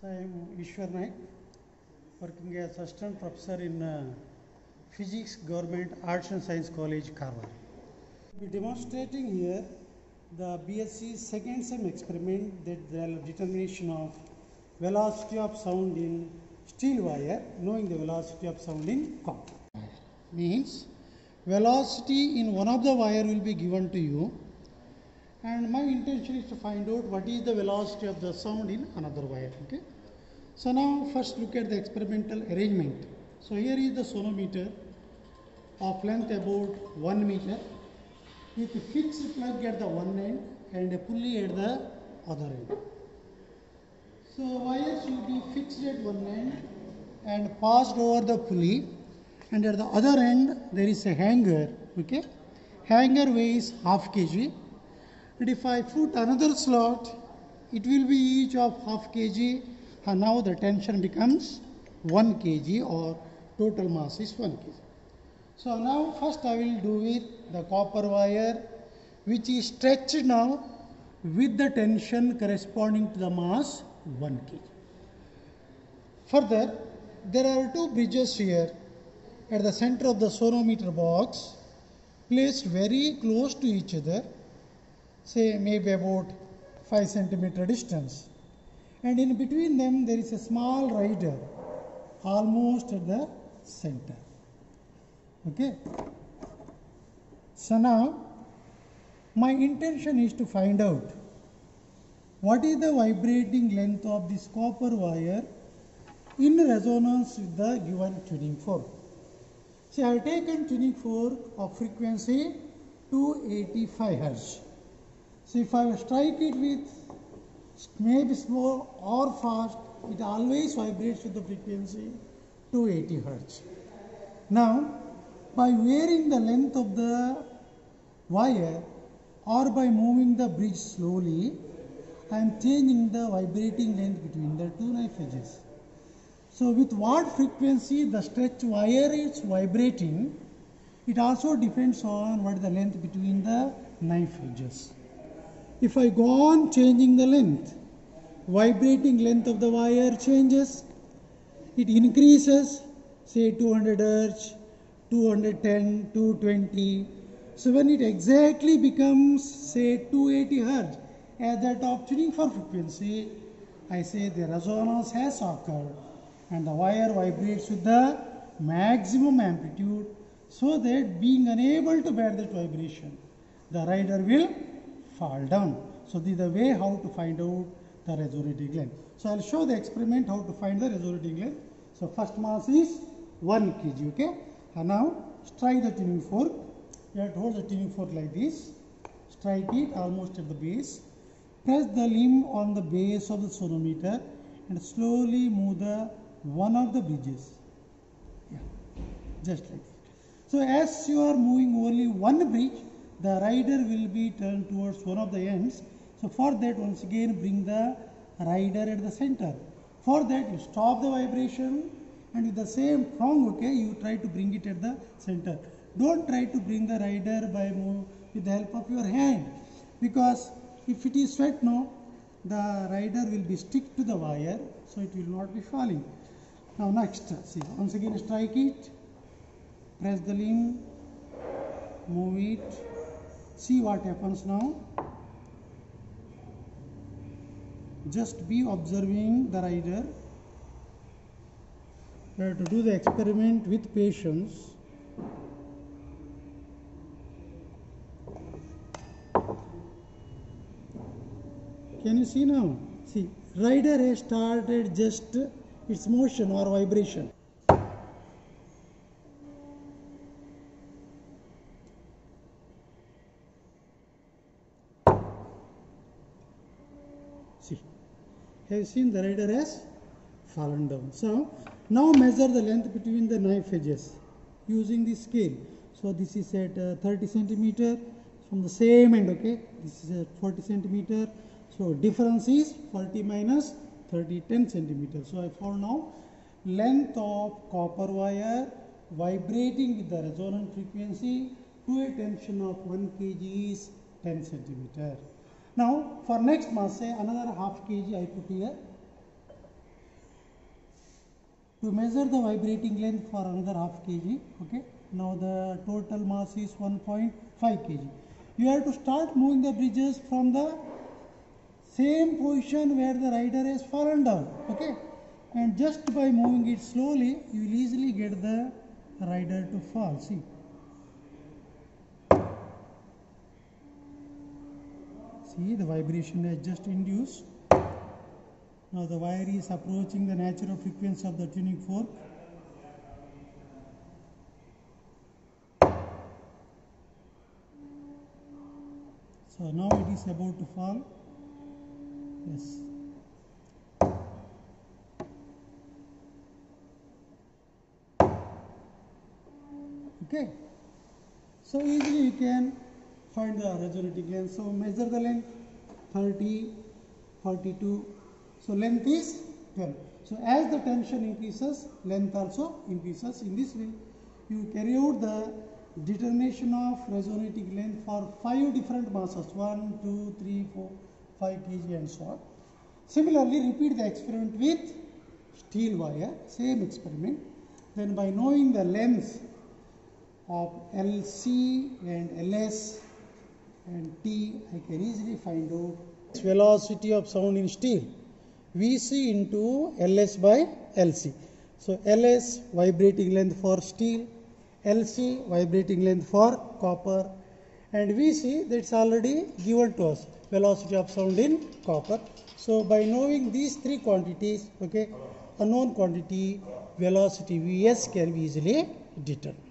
So I am Ishwar Naik, working as assistant professor in Physics Government Arts and Science College, Karwar. We are demonstrating here the BSc second sem experiment, that the determination of velocity of sound in steel wire, knowing the velocity of sound in copper. Means velocity in one of the wire will be given to you, and my intention is to find out what is the velocity of the sound in another wire. Okay. So now first look at the experimental arrangement. So here is the sonometer of length about 1 meter with a fixed plug at the one end and a pulley at the other end. So wires will be fixed at one end and passed over the pulley, and at the other end there is a hanger. Okay, hanger weighs half kg, and if I put another slot, it will be each of half kg, and now the tension becomes 1 kg, or total mass is 1 kg. So now first I will do with the copper wire, which is stretched now with the tension corresponding to the mass 1 kg. Further, there are two bridges here at the center of the sonometer box, placed very close to each other, say maybe about 5 centimeter distance, and in between them there is a small rider almost at the center. Okay. So now my intention is to find out what is the vibrating length of this copper wire in resonance with the given tuning fork. See, I have taken tuning fork of frequency 285 Hz. So if I strike it with maybe slow or fast, it always vibrates with the frequency 280 Hz. Now, by varying the length of the wire or by moving the bridge slowly, I am changing the vibrating length between the two knife edges. So with what frequency the stretched wire is vibrating, it also depends on what is the length between the knife edges. If I go on changing the length, vibrating length of the wire changes, it increases, say 200 Hz, 210, 220. So when it exactly becomes, say 280 Hz as the top tuning fork frequency, I say the resonance has occurred and the wire vibrates with the maximum amplitude, so that being unable to bear that vibration, the rider will fall down. So this is the way how to find out the resonating length. So I will show the experiment how to find the resonating length. So first mass is 1 kg. Okay. And now strike the tuning fork. You have to hold the tuning fork like this. Strike it almost at the base. Press the limb on the base of the sonometer and slowly move the one of the bridges. Yeah, just like that. So as you are moving only one bridge, the rider will be turned towards one of the ends. So for that, once again bring the rider at the center. For that, you stop the vibration, and with the same prong, okay, you try to bring it at the center. Don't try to bring the rider by with the help of your hand, because if it is straight, no, the rider will be stick to the wire, so it will not be falling. Now next, see, once again strike it, press the limb, move it, see what happens now. Just be observing the rider. You have to do the experiment with patience. Can you see now? See, rider has started just its motion or vibration. See, have you seen the rider has fallen down? So now measure the length between the knife edges using the scale. So this is at 30 centimeter from the same end. Okay, this is at 40 centimeter. So difference is 40 minus 30, 10 centimeters. So I found now length of copper wire vibrating with the resonant frequency to a tension of 1 kg is 10 centimeter. Now for next mass, say another half kg I put here. To measure the vibrating length for another half kg, okay. Now the total mass is 1.5 kg. You have to start moving the bridges from the same position where the rider has fallen down, okay. And just by moving it slowly, you will easily get the rider to fall. See. See, the vibration has just induced. Now the wire is approaching the natural frequency of the tuning fork. So now it is about to fall. Yes. Okay. So easily you can find the resonating length. So measure the length 30, 42. So length is 12. So as the tension increases, length also increases. In this way, you carry out the determination of resonating length for 5 different masses, 1, 2, 3, 4, 5 kg and so on. Similarly, repeat the experiment with steel wire, same experiment. Then by knowing the lengths of LC and LS and T, I can easily find out velocity of sound in steel. VC into LS by LC. So LS vibrating length for steel, LC vibrating length for copper, and VC that's already given to us, velocity of sound in copper. So by knowing these three quantities, okay, unknown quantity velocity Vs can be easily determined.